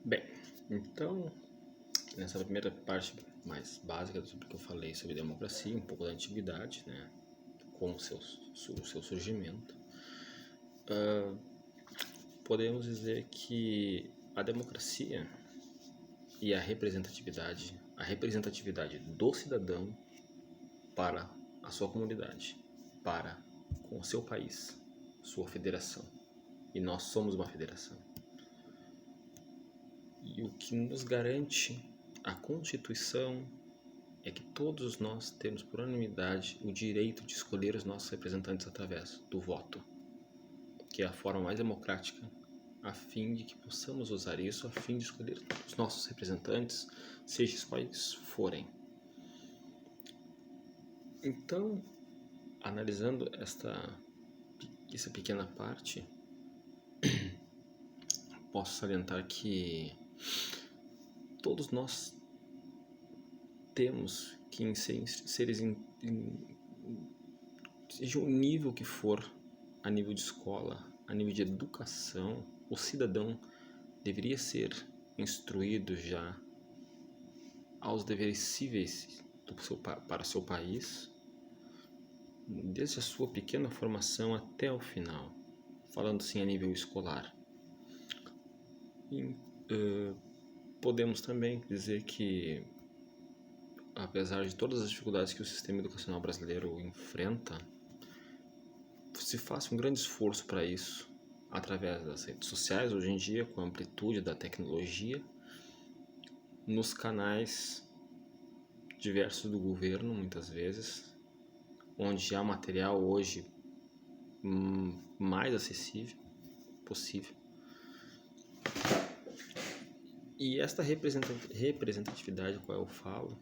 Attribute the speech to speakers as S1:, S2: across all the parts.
S1: Bem, então, nessa primeira parte mais básica sobre o que eu falei sobre democracia, um pouco da antiguidade, né, com o seu surgimento, podemos dizer que a democracia e a representatividade do cidadão para a sua comunidade, para com o seu país, sua federação. E nós somos uma federação. E o que nos garante a Constituição é que todos nós temos por unanimidade o direito de escolher os nossos representantes através do voto, que é a forma mais democrática, a fim de que possamos usar isso a fim de escolher os nossos representantes, seja quais forem. Então, analisando essa pequena parte, posso salientar que todos nós temos que seres seja o nível que for, a nível de escola, a nível de educação, o cidadão deveria ser instruído já aos deveres cíveis para seu país, desde a sua pequena formação até o final, falando assim a nível escolar. E, podemos também dizer que, apesar de todas as dificuldades que o sistema educacional brasileiro enfrenta, se faz um grande esforço para isso, através das redes sociais, hoje em dia, com a amplitude da tecnologia, nos canais diversos do governo, muitas vezes, onde há material hoje mais acessível possível. E esta representatividade a qual eu falo,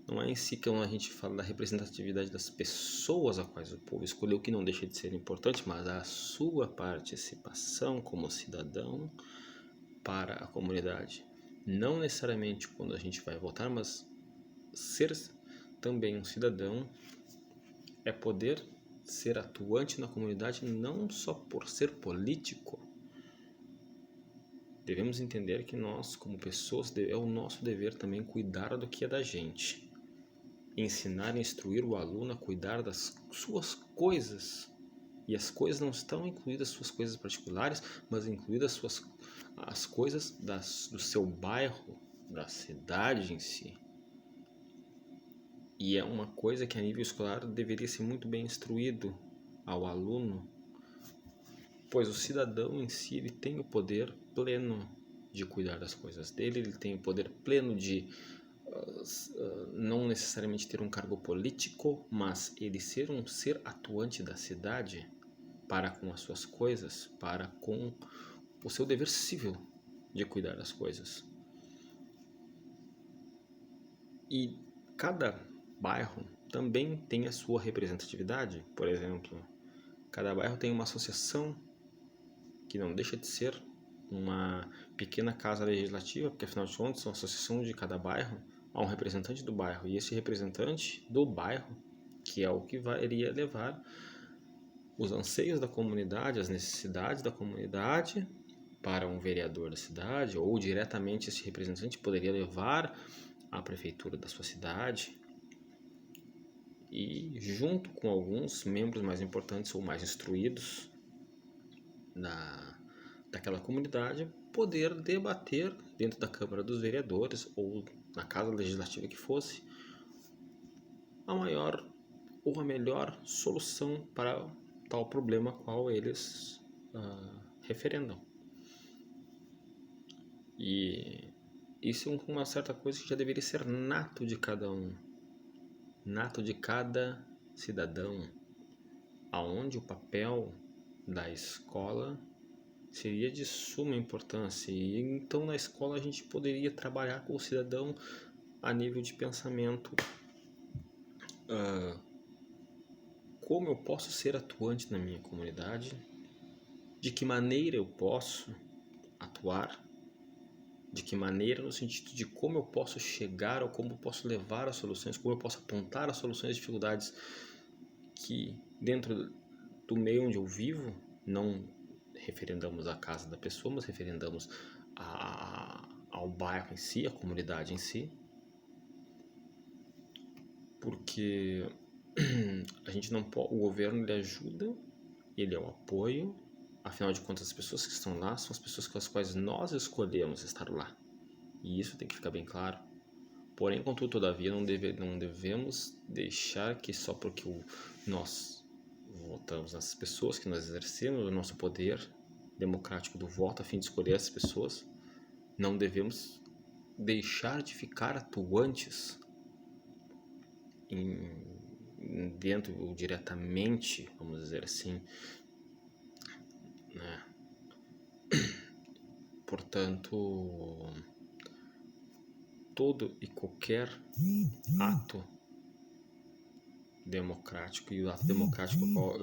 S1: não é em si que a gente fala da representatividade das pessoas a quais o povo escolheu, que não deixa de ser importante, mas a sua participação como cidadão para a comunidade. Não necessariamente quando a gente vai votar, mas ser também um cidadão é poder ser atuante na comunidade não só por ser político. Devemos entender que nós, como pessoas, é o nosso dever também cuidar do que é da gente. Ensinar e instruir o aluno a cuidar das suas coisas. E as coisas não estão incluídas suas coisas particulares, mas incluídas as coisas do seu bairro, da cidade em si. E é uma coisa que a nível escolar deveria ser muito bem instruído ao aluno, pois o cidadão em si ele tem o poder pleno de cuidar das coisas dele, ele tem o poder pleno de não necessariamente ter um cargo político, mas ele ser um ser atuante da cidade para com as suas coisas, para com o seu dever civil de cuidar das coisas. E cada bairro também tem a sua representatividade. Por exemplo, cada bairro tem uma associação que não deixa de ser uma pequena casa legislativa, porque afinal de contas, a associação de cada bairro há um representante do bairro, e esse representante do bairro, que é o que iria levar os anseios da comunidade, as necessidades da comunidade para um vereador da cidade, ou diretamente esse representante poderia levar à prefeitura da sua cidade, e junto com alguns membros mais importantes ou mais instruídos daquela comunidade, poder debater dentro da Câmara dos Vereadores ou na Casa Legislativa que fosse a maior ou a melhor solução para tal problema qual eles referendam. E isso é uma certa coisa que já deveria ser nato de cada um, nato de cada cidadão, aonde o papel da escola seria de suma importância. E então na escola a gente poderia trabalhar com o cidadão a nível de pensamento, como eu posso ser atuante na minha comunidade, de que maneira eu posso atuar, de que maneira no sentido de como eu posso chegar ou como eu posso levar as soluções, como eu posso apontar as soluções às dificuldades que dentro do meio onde eu vivo, não referendamos a casa da pessoa, mas referendamos ao bairro em si, à comunidade em si, porque a gente não pode, o governo ele ajuda, ele é o apoio, afinal de contas as pessoas que estão lá são as pessoas com as quais nós escolhemos estar lá, e isso tem que ficar bem claro. Porém, contudo, todavia, não devemos deixar que só porque nós votamos nessas pessoas, que nós exercemos o nosso poder democrático do voto a fim de escolher essas pessoas, não devemos deixar de ficar atuantes dentro ou diretamente, vamos dizer assim, né? Portanto, todo e qualquer ato democrático, e o ato democrático ao qual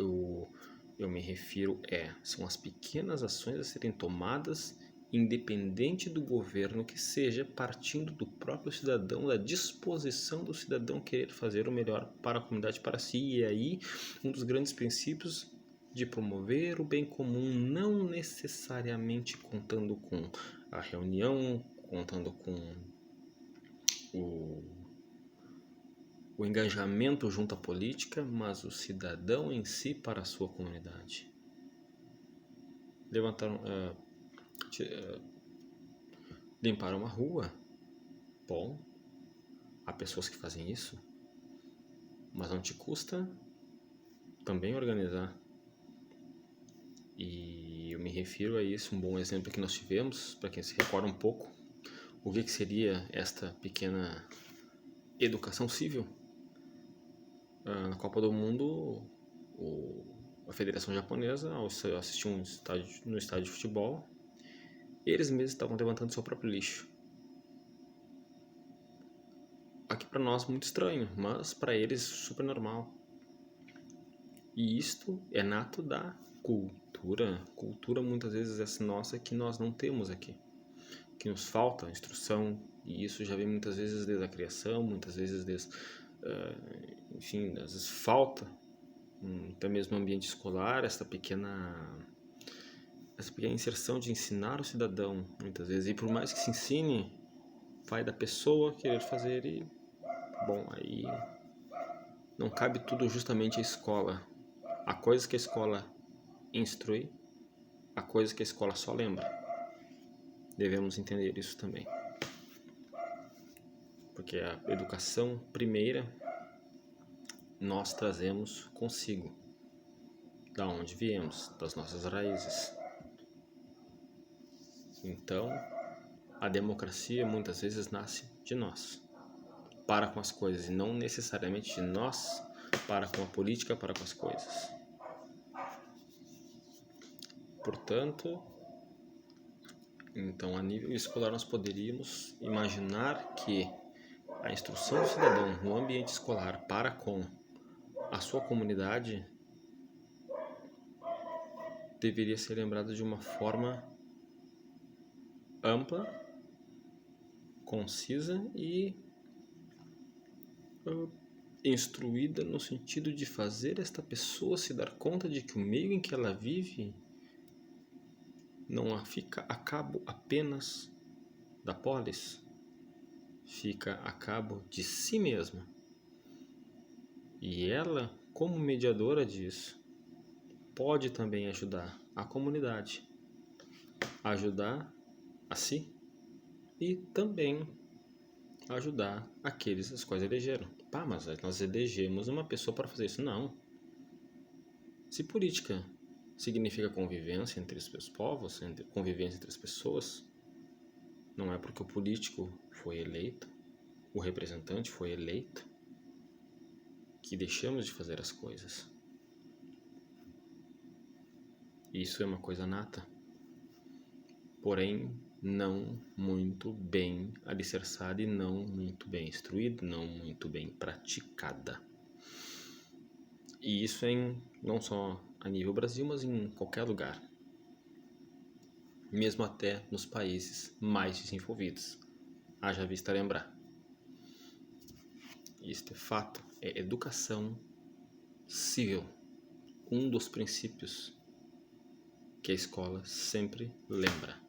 S1: eu me refiro são as pequenas ações a serem tomadas independente do governo que seja, partindo do próprio cidadão, da disposição do cidadão querer fazer o melhor para a comunidade, para si. E aí um dos grandes princípios de promover o bem comum, não necessariamente contando com a reunião, contando com o engajamento junto à política, mas o cidadão em si para a sua comunidade. Limpar uma rua, bom, há pessoas que fazem isso, mas não te custa também organizar. E eu me refiro a isso, um bom exemplo que nós tivemos, para quem se recorda um pouco, o que seria esta pequena educação civil. Na Copa do Mundo, a Federação Japonesa, ao assistir no estádio de futebol, eles mesmos estavam levantando seu próprio lixo. Aqui para nós muito estranho, mas para eles super normal. E isto é nato da cultura. Cultura muitas vezes essa nossa que nós não temos aqui, que nos falta instrução, e isso já vem muitas vezes desde a criação, muitas vezes enfim, às vezes falta até mesmo no ambiente escolar essa pequena inserção de ensinar o cidadão, muitas vezes, e por mais que se ensine, vai da pessoa querer fazer, e bom, aí não cabe tudo justamente à escola. Há coisas que a escola instrui, há coisas que a escola só lembra. Devemos entender isso também, porque a educação primeira nós trazemos consigo, da onde viemos, das nossas raízes. Então, a democracia muitas vezes nasce de nós, para com as coisas, e não necessariamente de nós para com a política, para com as coisas. Portanto, então, a nível escolar nós poderíamos imaginar que a instrução do cidadão no ambiente escolar para com a sua comunidade deveria ser lembrada de uma forma ampla, concisa e instruída no sentido de fazer esta pessoa se dar conta de que o meio em que ela vive não fica a cabo apenas da polis, fica a cabo de si mesma. E ela, como mediadora disso, pode também ajudar a comunidade, ajudar a si e também ajudar aqueles os quais elegeram. Mas nós elegemos uma pessoa para fazer isso. Não. Se política significa convivência entre os povos, convivência entre as pessoas, não é porque o político foi eleito, o representante foi eleito, que deixamos de fazer as coisas. Isso é uma coisa nata, porém não muito bem alicerçada e não muito bem instruída, não muito bem praticada. E isso não só a nível Brasil, mas em qualquer lugar, mesmo até nos países mais desenvolvidos. Haja vista lembrar. Isto é fato, é educação civil, um dos princípios que a escola sempre lembra.